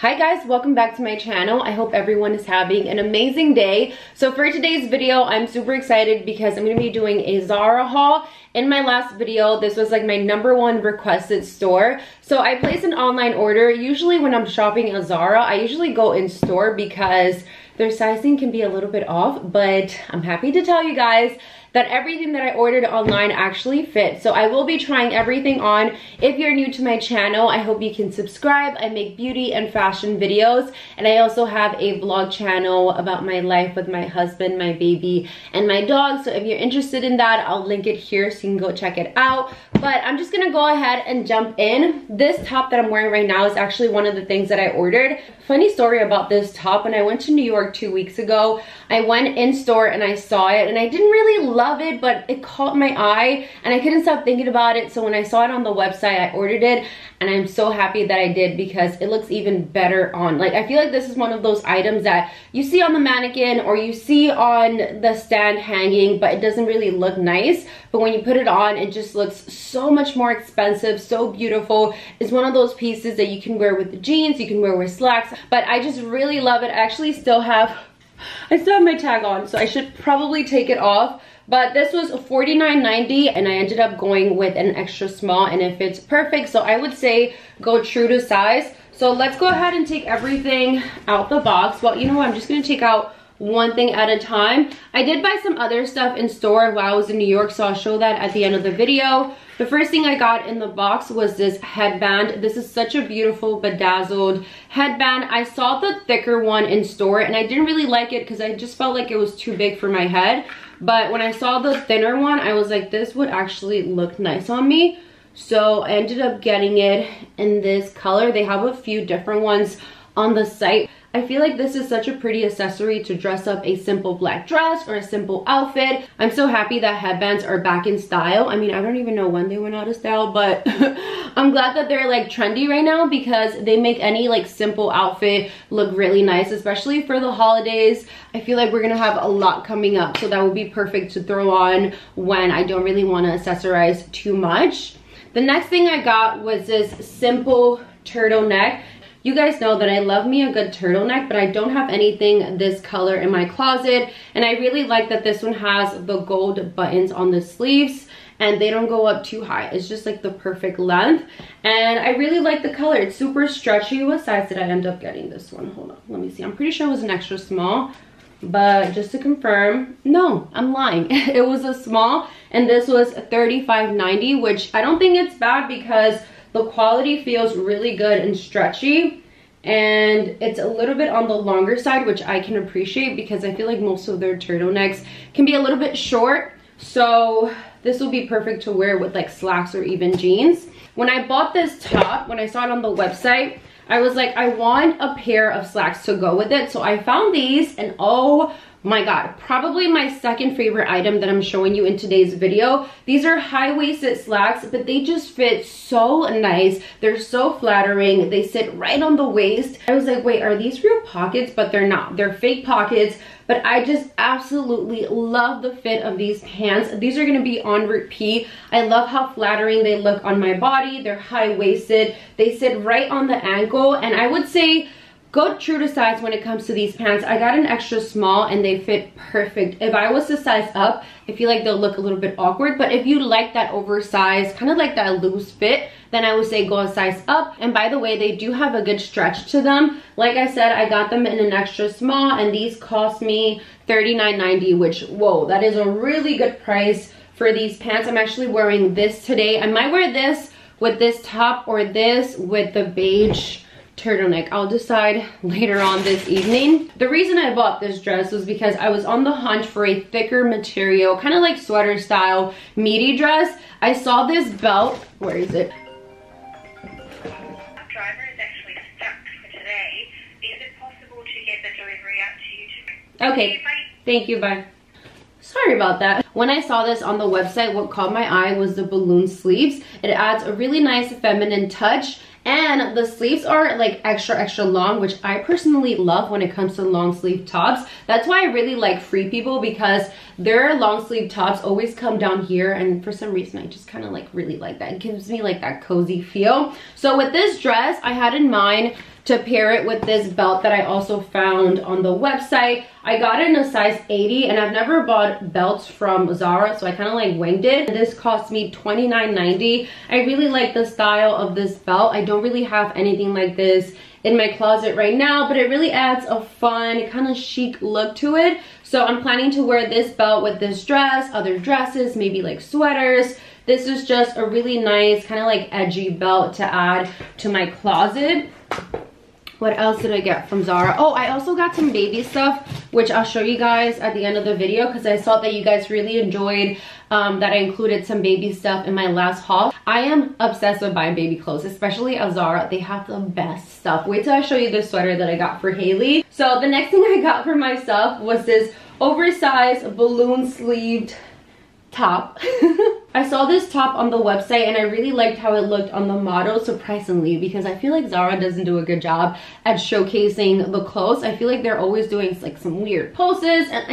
Hi guys, welcome back to my channel. I hope everyone is having an amazing day. So for today's video, I'm super excited because I'm going to be doing a Zara haul. In my last video, this was like my #1 requested store. So I placed an online order. Usually when I'm shopping at Zara, I usually go in store because their sizing can be a little bit off. But I'm happy to tell you guys that everything that I ordered online actually fits. So I will be trying everything on. If you're new to my channel, I hope you can subscribe. I make beauty and fashion videos, and I also have a vlog channel about my life with my husband, my baby, and my dog. So if you're interested in that, I'll link it here so you can go check it out. But I'm just gonna go ahead and jump in. This top that I'm wearing right now is actually one of the things that I ordered. Funny story about this top, when I went to New York 2 weeks ago, I went in store and I saw it and I didn't really love it, but it caught my eye and I couldn't stop thinking about it. So when I saw it on the website, I ordered it, and I'm so happy that I did because it looks even better on. Like, I feel like this is one of those items that you see on the mannequin or you see on the stand hanging, but it doesn't really look nice. But when you put it on, it just looks so much more expensive, so beautiful. It's one of those pieces that you can wear with the jeans, you can wear with slacks, but I just really love it. I actually still have my tag on, so I should probably take it off. But this was $49.90 and I ended up going with an extra small and it fits perfect. So I would say go true to size. So let's go ahead and take everything out the box. Well, you know what? I'm just gonna take out one thing at a time. I did buy some other stuff in store while I was in New York, so I'll show that at the end of the video. The first thing I got in the box was this headband. This is such a beautiful bedazzled headband. I saw the thicker one in store and I didn't really like it because I just felt like it was too big for my head. But when I saw the thinner one, I was like, this would actually look nice on me. So I ended up getting it in this color. They have a few different ones on the site. I feel like this is such a pretty accessory to dress up a simple black dress or a simple outfit. I'm so happy that headbands are back in style. I mean, I don't even know when they went out of style, but I'm glad that they're like trendy right now because they make any like simple outfit look really nice, especially for the holidays. I feel like we're gonna have a lot coming up, so that would be perfect to throw on when I don't really want to accessorize too much. The next thing I got was this simple turtleneck. You guys know that I love me a good turtleneck, but I don't have anything this color in my closet. And I really like that this one has the gold buttons on the sleeves and they don't go up too high. It's just like the perfect length. And I really like the color. It's super stretchy. What size did I end up getting this one? Hold on, let me see. I'm pretty sure it was an extra small, but just to confirm, no, I'm lying. It was a small and this was $35.90, which I don't think it's bad because the quality feels really good and stretchy, and it's a little bit on the longer side, which I can appreciate because I feel like most of their turtlenecks can be a little bit short. So this will be perfect to wear with like slacks or even jeans. When I bought this top, when I saw it on the website, I was like, I want a pair of slacks to go with it. So I found these, and oh my god, probably my second favorite item that I'm showing you in today's video. These are high-waisted slacks, but they just fit so nice. They're so flattering. They sit right on the waist. I was like, wait, are these real pockets? But they're not. They're fake pockets. But I just absolutely love the fit of these pants. These are gonna be on repeat. I love how flattering they look on my body. They're high-waisted. They sit right on the ankle, and I would say go true to size when it comes to these pants. I got an extra small and they fit perfect. If I was to size up, I feel like they'll look a little bit awkward, but if you like that oversized, kind of like that loose fit, then I would say go a size up. And by the way, they do have a good stretch to them. Like I said, I got them in an extra small and these cost me $39.90, which, whoa, that is a really good price for these pants. I'm actually wearing this today. I might wear this with this top or this with the beige turtleneck. I'll decide later on this evening. The reason I bought this dress was because I was on the hunt for a thicker material, kind of like sweater style midi dress. I saw this belt. Where is it? Driver is actually stuck for today. Is it possible to get the delivery out to you today? Okay, thank you, bye. Sorry about that. When I saw this on the website, what caught my eye was the balloon sleeves. It adds a really nice feminine touch. And the sleeves are like extra long, which I personally love when it comes to long sleeve tops. That's why I really like Free People, because their long sleeve tops always come down here, and for some reason I just kind of like really like that. It gives me like that cozy feel. So with this dress, I had in mind to pair it with this belt that I also found on the website. I got it in a size 80 and I've never bought belts from Zara, so I kind of like winged it. This cost me $29.90. I really like the style of this belt. I don't really have anything like this in my closet right now, but it really adds a fun kind of chic look to it. So I'm planning to wear this belt with this dress, other dresses, maybe like sweaters. This is just a really nice kind of like edgy belt to add to my closet. What else did I get from Zara? Oh, I also got some baby stuff, which I'll show you guys at the end of the video because I saw that you guys really enjoyed that I included some baby stuff in my last haul. I am obsessed with buying baby clothes, especially at Zara. They have the best stuff. Wait till I show you this sweater that I got for Haley. So the next thing I got for myself was this oversized balloon sleeved top. I saw this top on the website and I really liked how it looked on the model, surprisingly, because I feel like Zara doesn't do a good job at showcasing the clothes. I feel like they're always doing like some weird poses and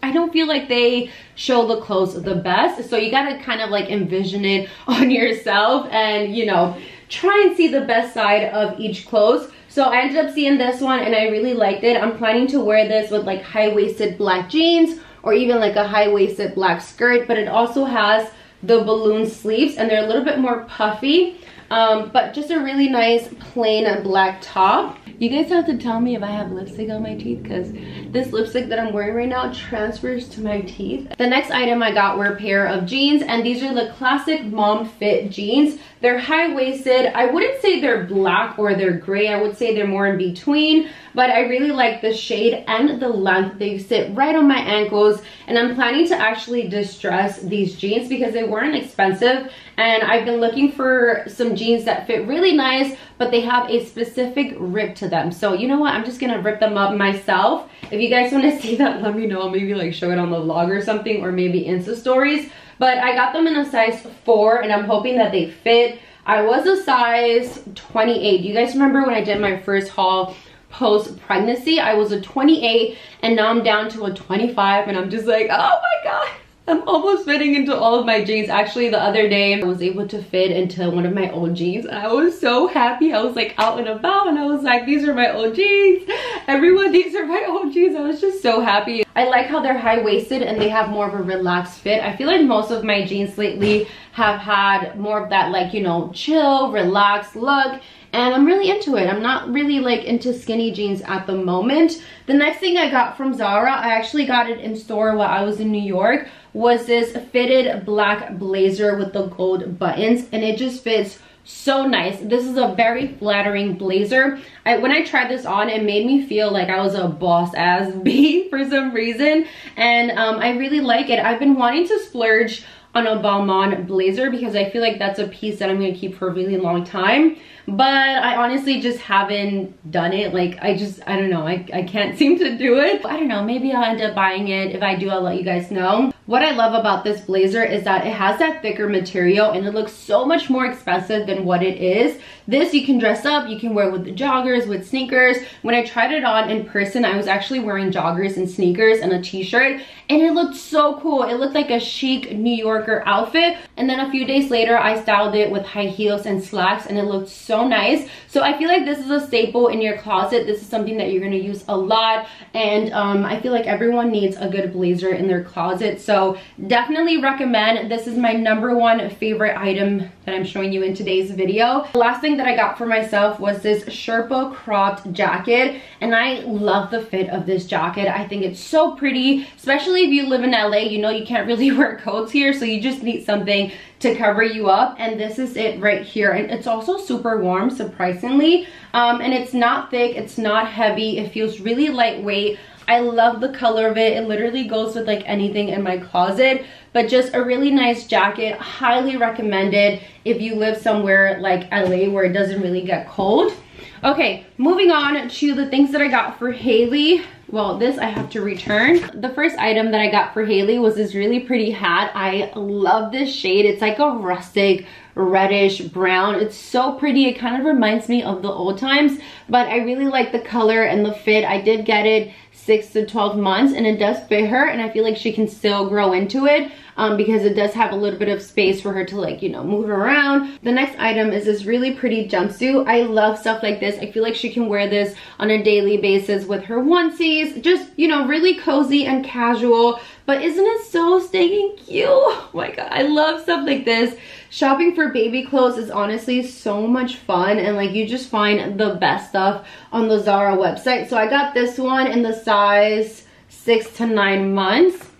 I don't feel like they show the clothes the best. So you gotta kind of like envision it on yourself and, you know, try and see the best side of each clothes. So I ended up seeing this one and I really liked it. I'm planning to wear this with like high-waisted black jeans or even like a high-waisted black skirt, but it also has the balloon sleeves and they're a little bit more puffy, but just a really nice plain black top. You guys have to tell me if I have lipstick on my teeth because this lipstick that I'm wearing right now transfers to my teeth. The next item I got were a pair of jeans, and these are the classic mom fit jeans. They're high-waisted. I wouldn't say they're black or they're gray. I would say they're more in between, but I really like the shade and the length. They sit right on my ankles, and I'm planning to actually distress these jeans because they weren't expensive, and I've been looking for some jeans that fit really nice, but they have a specific rip to them. So you know what, I'm just gonna rip them up myself. If you guys want to see that, let me know. I'll maybe like show it on the vlog or something, or maybe Insta stories. But I got them in a size 4 and I'm hoping that they fit. I was a size 28. Do you guys remember when I did my first haul post-pregnancy? I was a 28 and now I'm down to a 25 and I'm just like, oh my god, I'm almost fitting into all of my jeans. Actually, the other day I was able to fit into one of my old jeans and I was so happy. I was like out and about and I was like, these are my old jeans. Everyone, these are my old jeans. I was just so happy. I like how they're high-waisted and they have more of a relaxed fit. I feel like most of my jeans lately have had more of that, like, you know, chill, relaxed look, and I'm really into it. I'm not really like into skinny jeans at the moment. The next thing I got from Zara, I actually got it in store while I was in New York, was this fitted black blazer with the gold buttons, and it just fits so nice. This is a very flattering blazer. When I tried this on, it made me feel like I was a boss ass bee for some reason, and I really like it. I've been wanting to splurge on a Balmain blazer because I feel like that's a piece that I'm gonna keep for a really long time, but I honestly just haven't done it. Like I don't know, I can't seem to do it. I don't know, maybe I'll end up buying it. If I do, I'll let you guys know. What I love about this blazer is that it has that thicker material and it looks so much more expensive than what it is. This you can dress up, you can wear with the joggers, with sneakers. When I tried it on in person, I was actually wearing joggers and sneakers and a t-shirt, and it looked so cool. It looked like a chic New Yorker outfit. And then a few days later, I styled it with high heels and slacks and it looked so nice. So I feel like this is a staple in your closet. This is something that you're gonna use a lot, and I feel like everyone needs a good blazer in their closet. So definitely recommend. This is my #1 favorite item that I'm showing you in today's video. The last thing that I got for myself was this Sherpa cropped jacket, and I love the fit of this jacket. I think it's so pretty, especially if you live in LA. You know, you can't really wear coats here, so you just need something to cover you up, and this is it right here. And it's also super warm, surprisingly, and it's not thick, it's not heavy, it feels really lightweight. I love the color of it. It literally goes with like anything in my closet, but just a really nice jacket. Highly recommended if you live somewhere like LA where it doesn't really get cold. Okay, moving on to the things that I got for Haley. Well, this I have to return. The first item that I got for Haley was this really pretty hat. I love this shade. It's like a rustic reddish brown. It's so pretty. It kind of reminds me of the old times, but I really like the color and the fit. I did get it 6 to 12 months, and it does fit her, and I feel like she can still grow into it because it does have a little bit of space for her to, like, you know, move around. The next item is this really pretty jumpsuit. I love stuff like this. I feel like she can wear this on a daily basis with her onesies, just, you know, really cozy and casual. But isn't it so stinking cute? Oh my god, I love stuff like this. Shopping for baby clothes is honestly so much fun, and like you just find the best stuff on the Zara website. So I got this one in the size 6 to 9 months.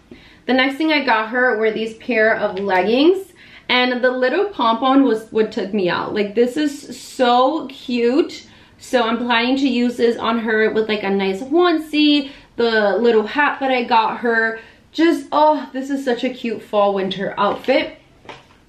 The next thing I got her were these pair of leggings, and the little pom-pom was what took me out. Like, this is so cute. So I'm planning to use this on her with like a nice onesie, the little hat that I got her. Just, oh, this is such a cute fall winter outfit.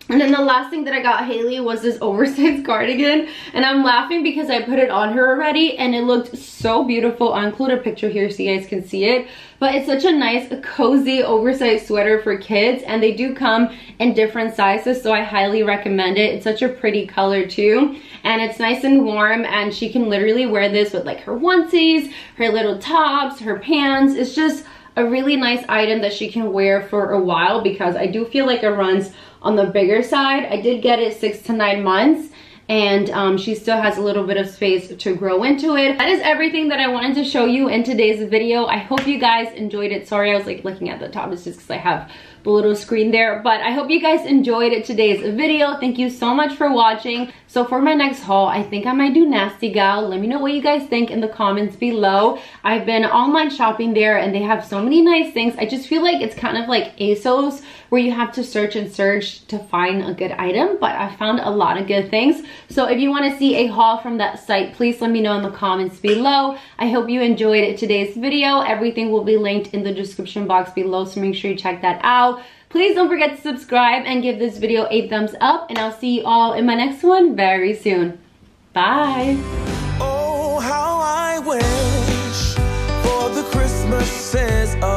And then the last thing that I got Haley was this oversized cardigan, and I'm laughing because I put it on her already and it looked so beautiful. I'll include a picture here so you guys can see it, but it's such a nice cozy oversized sweater for kids, and they do come in different sizes, so I highly recommend it. It's such a pretty color too, and it's nice and warm, and she can literally wear this with like her onesies, her little tops, her pants. It's just a really nice item that she can wear for a while, because I do feel like it runs on the bigger side. I did get it 6 to 9 months, and she still has a little bit of space to grow into it. That is everything that I wanted to show you in today's video. I hope you guys enjoyed it. Sorry, I was like looking at the top. It's just because I have the little screen there, but I hope you guys enjoyed today's video. Thank you so much for watching. So for my next haul, I think I might do Nasty Gal. Let me know what you guys think in the comments below. I've been online shopping there, and they have so many nice things. I just feel like it's kind of like ASOS, where you have to search and search to find a good item, but I found a lot of good things. So if you want to see a haul from that site, please let me know in the comments below. I hope you enjoyed today's video. Everything will be linked in the description box below, so make sure you check that out. Please don't forget to subscribe and give this video a thumbs up, and I'll see you all in my next one very soon. Bye. Oh, how I wish for the Christmases of